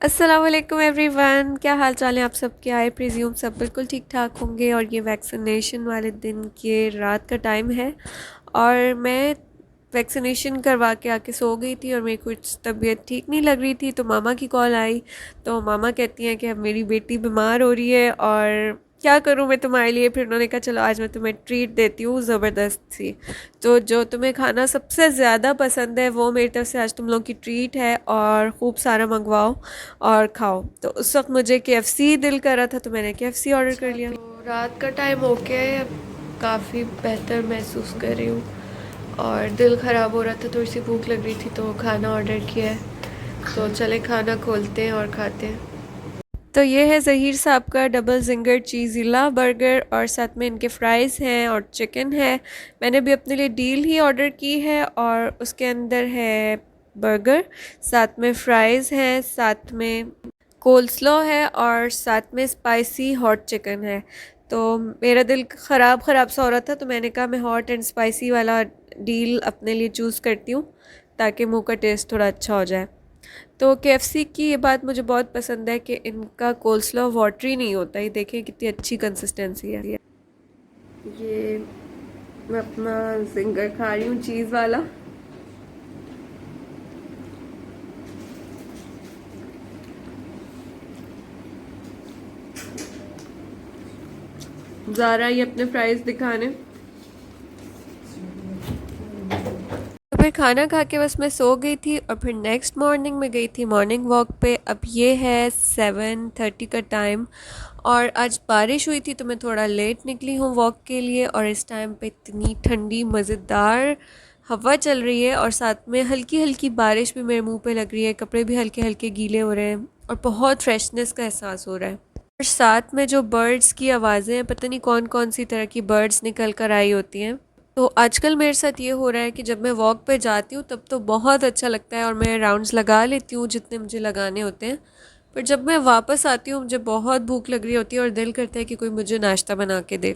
अस्सलाम वालेकुम एवरीवन, क्या हाल चाल है आप सबके। आई प्रिज्यूम सब बिल्कुल ठीक ठाक होंगे। और ये वैक्सीनेशन वाले दिन के रात का टाइम है और मैं वैक्सीनेशन करवा के आके सो गई थी और मेरी कुछ तबीयत ठीक नहीं लग रही थी। तो मामा की कॉल आई तो मामा कहती हैं कि अब मेरी बेटी बीमार हो रही है और क्या करूं मैं तुम्हारे लिए। फिर उन्होंने कहा चलो आज मैं तुम्हें ट्रीट देती हूँ ज़बरदस्त सी। तो जो तुम्हें खाना सबसे ज़्यादा पसंद है वो मेरी तरफ से आज तुम लोग की ट्रीट है और ख़ूब सारा मंगवाओ और खाओ। तो उस वक्त मुझे केएफसी दिल कर रहा था तो मैंने केएफसी ऑर्डर कर लिया। तो रात का टाइम हो गया है, अब काफ़ी बेहतर महसूस कर रही हूँ और दिल ख़राब हो रहा था, थोड़ी सी भूख लग रही थी तो खाना ऑर्डर किया है। तो चले खाना खोलते हैं और खाते हैं। तो ये है ज़हीर साहब का डबल जिंगर चीज़िला बर्गर और साथ में इनके फ्राइज़ हैं और चिकन है। मैंने भी अपने लिए डील ही ऑर्डर की है और उसके अंदर है बर्गर, साथ में फ्राइज़ हैं, साथ में कोल्स्लो है और साथ में स्पाइसी हॉट चिकन है। तो मेरा दिल ख़राब ख़राब सा हो रहा था तो मैंने कहा मैं हॉट एंड स्पाइसी वाला डील अपने लिए चूज़ करती हूँ ताकि मुंह का टेस्ट थोड़ा अच्छा हो जाए। तो केएफसी की ये बात मुझे बहुत पसंद है कि इनका कोल्स्लॉ वाटरी नहीं होता। ये देखें कितनी अच्छी कंसिस्टेंसी है। ये मैं अपना जिंगर खा रही हूँ चीज़ वाला। ज़ारा ये अपने फ्राइज़ दिखाने। तो फिर खाना खा के बस मैं सो गई थी और फिर नेक्स्ट मॉर्निंग में गई थी मॉर्निंग वॉक पे। अब ये है 7:30 का टाइम और आज बारिश हुई थी तो मैं थोड़ा लेट निकली हूँ वॉक के लिए। और इस टाइम पे इतनी ठंडी मज़ेदार हवा चल रही है और साथ में हल्की हल्की बारिश भी मेरे मुंह पे लग रही है, कपड़े भी हल्के हल्के गीले हो रहे हैं और बहुत फ्रेशनेस का एहसास हो रहा है। और साथ में जो बर्ड्स की आवाज़ें हैं, पता नहीं कौन कौन सी तरह की बर्ड्स निकल कर आई होती हैं। तो आजकल मेरे साथ ये हो रहा है कि जब मैं वॉक पे जाती हूँ तब तो बहुत अच्छा लगता है और मैं राउंड्स लगा लेती हूँ जितने मुझे लगाने होते हैं। पर जब मैं वापस आती हूँ मुझे बहुत भूख लग रही होती है और दिल करता है कि कोई मुझे नाश्ता बना के दे।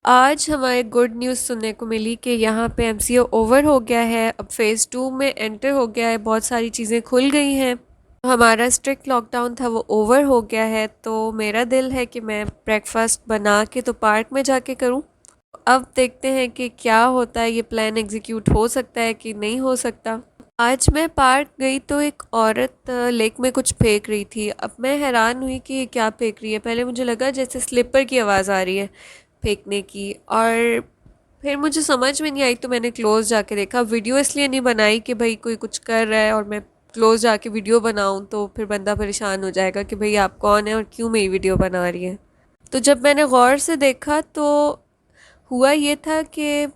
आज हमारे गुड न्यूज़ सुनने को मिली कि यहाँ पे एमसीओ ओवर हो गया है, अब फ़ेज़ 2 में एंटर हो गया है, बहुत सारी चीज़ें खुल गई हैं। हमारा स्ट्रिक्ट लॉकडाउन था वो ओवर हो गया है। तो मेरा दिल है कि मैं ब्रेकफास्ट बना के तो पार्क में जाके करूँ। अब देखते हैं कि क्या होता है, ये प्लान एग्जीक्यूट हो सकता है कि नहीं हो सकता। आज मैं पार्क गई तो एक औरत लेक में कुछ फेंक रही थी। अब मैं हैरान हुई कि ये क्या फेंक रही है। पहले मुझे लगा जैसे स्लिपर की आवाज़ आ रही है फेंकने की और फिर मुझे समझ में नहीं आई तो मैंने क्लोज़ जाके देखा। वीडियो इसलिए नहीं बनाई कि भाई कोई कुछ कर रहा है और मैं क्लोज़ जाके वीडियो बनाऊं तो फिर बंदा परेशान हो जाएगा कि भाई आप कौन है और क्यों मेरी वीडियो बना रही है। तो जब मैंने गौर से देखा तो हुआ ये था कि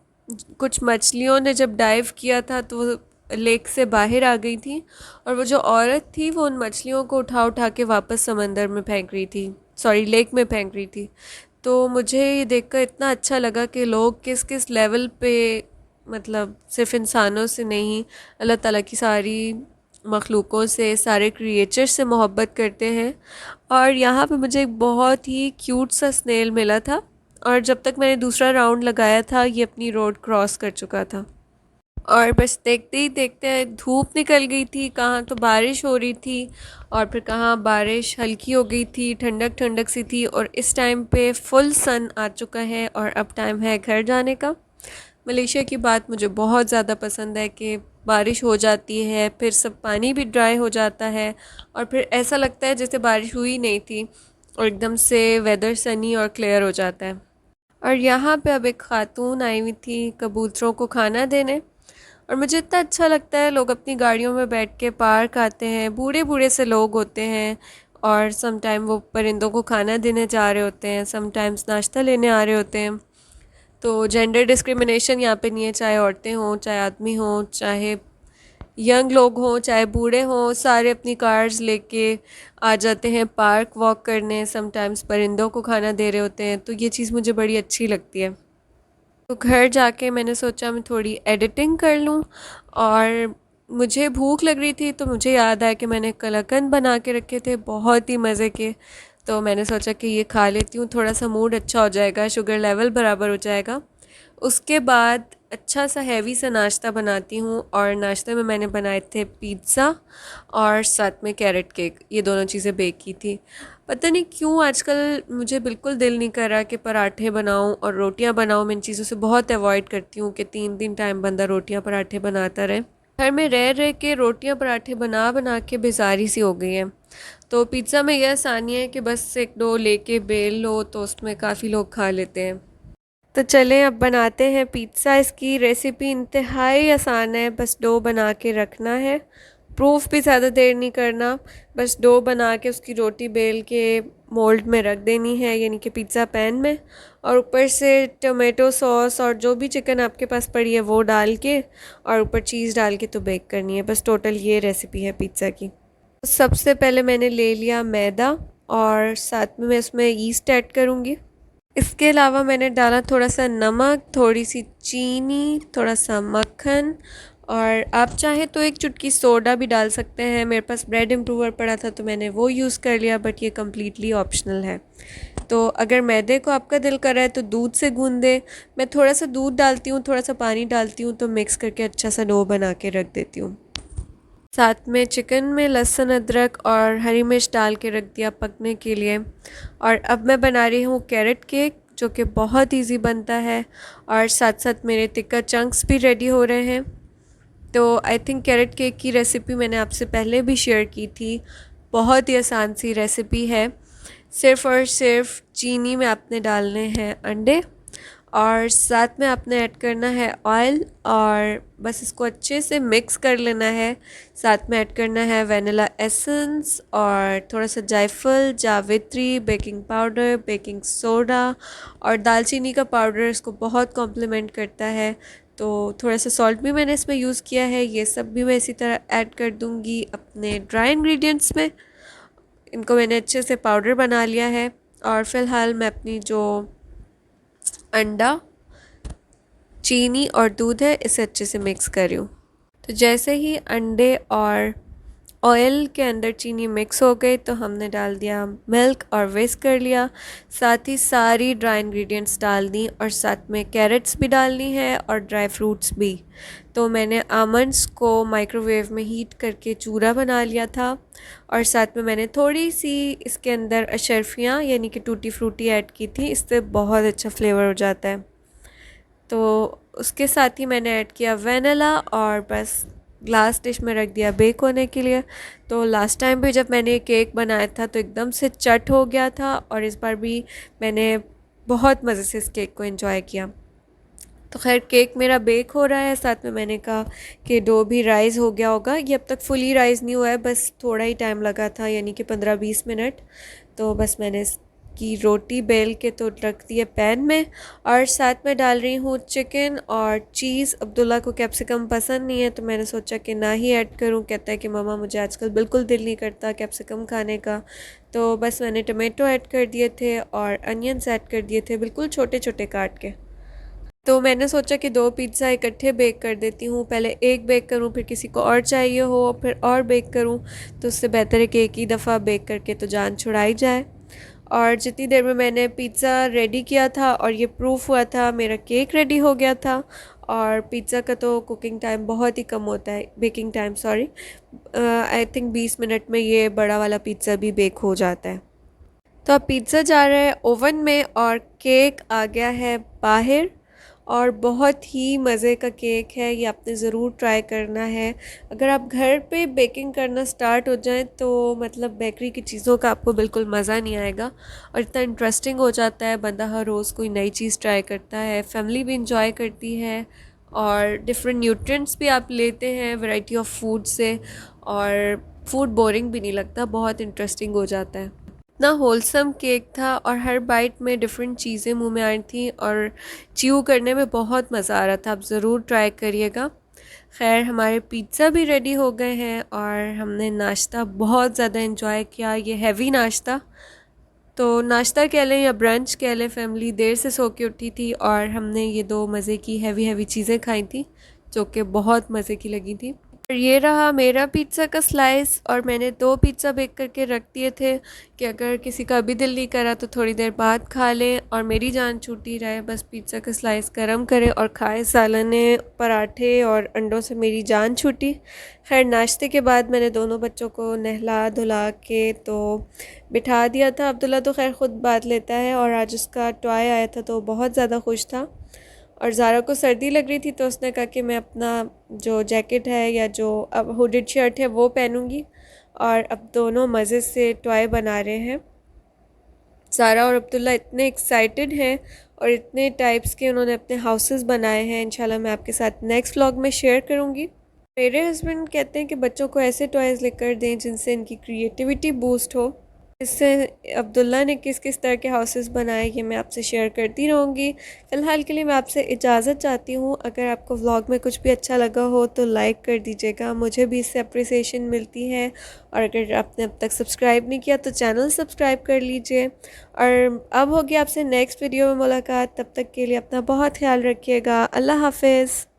कुछ मछलियों ने जब डाइव किया था तो वो लेक से बाहर आ गई थी और वो जो औरत थी वो उन मछलियों को उठा उठा के वापस समंदर में फेंक रही थी, सॉरी लेक में फेंक रही थी। तो मुझे ये देखकर इतना अच्छा लगा कि लोग किस किस लेवल पे, मतलब सिर्फ इंसानों से नहीं, अल्लाह ताला की सारी मखलूक़ों से, सारे क्रिएचर से मोहब्बत करते हैं। और यहाँ पे मुझे एक बहुत ही क्यूट सा स्नेल मिला था और जब तक मैंने दूसरा राउंड लगाया था ये अपनी रोड क्रॉस कर चुका था। और बस देखते ही देखते धूप निकल गई थी, कहाँ तो बारिश हो रही थी और फिर कहाँ बारिश हल्की हो गई थी, ठंडक ठंडक सी थी। और इस टाइम पे फुल सन आ चुका है और अब टाइम है घर जाने का। मलेशिया की बात मुझे बहुत ज़्यादा पसंद है कि बारिश हो जाती है, फिर सब पानी भी ड्राई हो जाता है और फिर ऐसा लगता है जैसे बारिश हुई नहीं थी और एकदम से वेदर सनी और क्लियर हो जाता है। और यहाँ पे अब एक खातून आई हुई थी कबूतरों को खाना देने और मुझे इतना अच्छा लगता है, लोग अपनी गाड़ियों में बैठ के पार्क आते हैं, बूढ़े बूढ़े से लोग होते हैं और सम टाइम वो परिंदों को खाना देने जा रहे होते हैं, सम टाइम्स नाश्ता लेने आ रहे होते हैं। तो जेंडर डिस्क्रिमिनेशन यहाँ पे नहीं है, चाहे औरतें हों, चाहे आदमी हों, चाहे यंग लोग हों, चाहे बूढ़े हों, सारे अपनी कार्स लेके आ जाते हैं पार्क वॉक करने, समटाइम्स परिंदों को खाना दे रहे होते हैं। तो ये चीज़ मुझे बड़ी अच्छी लगती है। तो घर जाके मैंने सोचा मैं थोड़ी एडिटिंग कर लूँ और मुझे भूख लग रही थी तो मुझे याद आया कि मैंने कलाकंद बना के रखे थे बहुत ही मज़े के। तो मैंने सोचा कि ये खा लेती हूँ, थोड़ा सा मूड अच्छा हो जाएगा, शुगर लेवल बराबर हो जाएगा। उसके बाद अच्छा सा हैवी सा नाश्ता बनाती हूँ और नाश्ते में मैंने बनाए थे पिज़्ज़ा और साथ में कैरेट केक, ये दोनों चीज़ें बेक की थी। पता नहीं क्यों आजकल मुझे बिल्कुल दिल नहीं कर रहा कि पराठे बनाऊँ और रोटियाँ बनाऊँ। मैं इन चीज़ों से बहुत अवॉइड करती हूँ कि 3 दिन टाइम बंदा रोटियाँ पराठे बनाता रहे। घर में रह रह के रोटियाँ पराठे बना बना के बेजारी सी हो गई है। तो पिज़्ज़ा में यह आसानी है कि बस एक डो लेके बेल लो तो उसमें काफ़ी लोग खा लेते हैं। तो चलें अब बनाते हैं पिज़्ज़ा। इसकी रेसिपी इंतहाई आसान है, बस डो बना के रखना है। प्रूफ भी ज़्यादा देर नहीं करना, बस डो बना के उसकी रोटी बेल के मोल्ड में रख देनी है, यानी कि पिज़्ज़ा पैन में। और ऊपर से टोमेटो सॉस और जो भी चिकन आपके पास पड़ी है वो डाल के और ऊपर चीज़ डाल के तो बेक करनी है। बस टोटल ये रेसिपी है पिज़्ज़ा की। सबसे पहले मैंने ले लिया मैदा और साथ में मैं इसमें ईस्ट ऐड करूँगी। इसके अलावा मैंने डाला थोड़ा सा नमक, थोड़ी सी चीनी, थोड़ा सा मक्खन और आप चाहे तो एक चुटकी सोडा भी डाल सकते हैं। मेरे पास ब्रेड इम्प्रूवर पड़ा था तो मैंने वो यूज़ कर लिया, बट ये कम्प्लीटली ऑप्शनल है। तो अगर मैदे को आपका दिल कर रहा है तो दूध से गूंद दे। मैं थोड़ा सा दूध डालती हूँ, थोड़ा सा पानी डालती हूँ, तो मिक्स करके अच्छा सा डो बना के रख देती हूँ। साथ में चिकन में लहसुन अदरक और हरी मिर्च डाल के रख दिया पकने के लिए। और अब मैं बना रही हूँ कैरेट केक, जो कि बहुत इजी बनता है और साथ साथ मेरे टिक्का चंक्स भी रेडी हो रहे हैं। तो आई थिंक कैरेट केक की रेसिपी मैंने आपसे पहले भी शेयर की थी। बहुत ही आसान सी रेसिपी है। सिर्फ़ और सिर्फ चीनी में आपने डालने हैं अंडे और साथ में आपने ऐड करना है ऑयल और बस इसको अच्छे से मिक्स कर लेना है। साथ में ऐड करना है वनीला एसेंस और थोड़ा सा जायफल, जावित्री, बेकिंग पाउडर, बेकिंग सोडा और दालचीनी का पाउडर इसको बहुत कॉम्प्लीमेंट करता है। तो थोड़ा सा सॉल्ट भी मैंने इसमें यूज़ किया है। ये सब भी मैं इसी तरह ऐड कर दूँगी अपने ड्राई इंग्रेडिएंट्स में। इनको मैंने अच्छे से पाउडर बना लिया है और फ़िलहाल मैं अपनी जो अंडा, चीनी और दूध है इसे अच्छे से मिक्स कर रही हूँ। तो जैसे ही अंडे और ऑयल के अंदर चीनी मिक्स हो गई तो हमने डाल दिया मिल्क और विस्क कर लिया। साथ ही सारी ड्राई इंग्रेडिएंट्स डाल दी और साथ में कैरेट्स भी डालनी है और ड्राई फ्रूट्स भी। तो मैंने आमंड्स को माइक्रोवेव में हीट करके चूरा बना लिया था और साथ में मैंने थोड़ी सी इसके अंदर अशर्फियाँ यानी कि टूटी फ्रूटी ऐड की थी। इससे बहुत अच्छा फ्लेवर हो जाता है। तो उसके साथ ही मैंने ऐड किया वनीला और बस ग्लास डिश में रख दिया बेक होने के लिए। तो लास्ट टाइम भी जब मैंने ये केक बनाया था तो एकदम से चट हो गया था और इस बार भी मैंने बहुत मज़े से इस केक को एंजॉय किया। तो खैर केक मेरा बेक हो रहा है। साथ में मैंने कहा कि डो भी राइज़ हो गया होगा। ये अब तक फुली राइज़ नहीं हुआ है, बस थोड़ा ही टाइम लगा था, यानी कि 15-20 मिनट। तो बस मैंने की रोटी बेल के तो रख दिए पैन में और साथ में डाल रही हूँ चिकन और चीज़। अब्दुल्ला को कैप्सिकम पसंद नहीं है तो मैंने सोचा कि ना ही ऐड करूँ। कहता है कि मम्मा मुझे आजकल बिल्कुल दिल नहीं करता कैप्सिकम खाने का। तो बस मैंने टमाटो ऐड कर दिए थे और अनियंस ऐड कर दिए थे बिल्कुल छोटे छोटे काट के। तो मैंने सोचा कि 2 पिज़्ज़ा इकट्ठे बेक कर देती हूँ। पहले एक बेक करूँ, फिर किसी को और चाहिए हो, फिर और बेक करूँ। तो उससे बेहतर है कि एक ही दफ़ा बेक करके तो जान छुड़ाई जाए। और जितनी देर में मैंने पिज़्ज़ा रेडी किया था और ये प्रूफ हुआ था, मेरा केक रेडी हो गया था। और पिज़्ज़ा का तो कुकिंग टाइम बहुत ही कम होता है, baking time sorry. I think 20 minute में ये बड़ा वाला पिज़्ज़ा भी बेक हो जाता है। तो अब पिज़्ज़ा जा रहा है ओवन में और केक आ गया है बाहर और बहुत ही मज़े का केक है। ये आपने ज़रूर ट्राई करना है। अगर आप घर पे बेकिंग करना स्टार्ट हो जाएं तो मतलब बेकरी की चीज़ों का आपको बिल्कुल मज़ा नहीं आएगा और इतना इंटरेस्टिंग हो जाता है। बंदा हर रोज़ कोई नई चीज़ ट्राई करता है, फैमिली भी इंजॉय करती है और डिफरेंट न्यूट्रिएंट्स भी आप लेते हैं वैरायटी ऑफ फूड से और फूड बोरिंग भी नहीं लगता, बहुत इंटरेस्टिंग हो जाता है। इतना होलसम केक था और हर बाइट में डिफरेंट चीज़ें मुंह में आ रही थी और च्यू करने में बहुत मज़ा आ रहा था। आप ज़रूर ट्राई करिएगा। खैर हमारे पिज़्ज़ा भी रेडी हो गए हैं और हमने नाश्ता बहुत ज़्यादा एंजॉय किया। ये हैवी नाश्ता, तो नाश्ता कह लें या ब्रंच कह लें, फैमिली देर से सो के उठी थी और हमने ये 2 मज़े की हैवी हैवी चीज़ें खाई थी जो कि बहुत मज़े की लगी थी। और ये रहा मेरा पिज़्ज़ा का स्लाइस, और मैंने 2 पिज़्ज़ा बेक करके रख दिए थे कि अगर किसी का अभी दिल नहीं करा तो थोड़ी देर बाद खा लें, और मेरी जान छूटी रहे बस पिज़्ज़ा का स्लाइस गरम करें और खाएं। सालने पराठे और अंडों से मेरी जान छूटी। खैर नाश्ते के बाद मैंने दोनों बच्चों को नहला धुला के तो बिठा दिया था। अब्दुल्ला तो खैर ख़ुद बात लेता है, और आज उसका टॉय आया था तो बहुत ज़्यादा खुश था। और ज़ारा को सर्दी लग रही थी तो उसने कहा कि मैं अपना जो जैकेट है या जो अब हुडेड शर्ट है वो पहनूंगी। और अब दोनों मज़े से टॉय बना रहे हैं। ज़ारा और अब्दुल्ला इतने एक्साइटेड हैं और इतने टाइप्स के उन्होंने अपने हाउसेस बनाए हैं। इंशाल्लाह मैं आपके साथ नेक्स्ट व्लॉग में शेयर करूँगी। मेरे हस्बैंड कहते हैं कि बच्चों को ऐसे टॉयज़ लेकर दें जिनसे इनकी क्रिएटिविटी बूस्ट हो। इससे अब्दुल्ला ने किस किस तरह के हाउसेस बनाए ये मैं आपसे शेयर करती रहूँगी। फ़िलहाल के लिए मैं आपसे इजाज़त चाहती हूँ। अगर आपको व्लॉग में कुछ भी अच्छा लगा हो तो लाइक कर दीजिएगा, मुझे भी इससे अप्रिसिएशन मिलती है। और अगर आपने अब तक सब्सक्राइब नहीं किया तो चैनल सब्सक्राइब कर लीजिए। और अब होगी आपसे नेक्स्ट वीडियो में मुलाकात, तब तक के लिए अपना बहुत ख्याल रखिएगा। अल्लाह हाफ़िज़।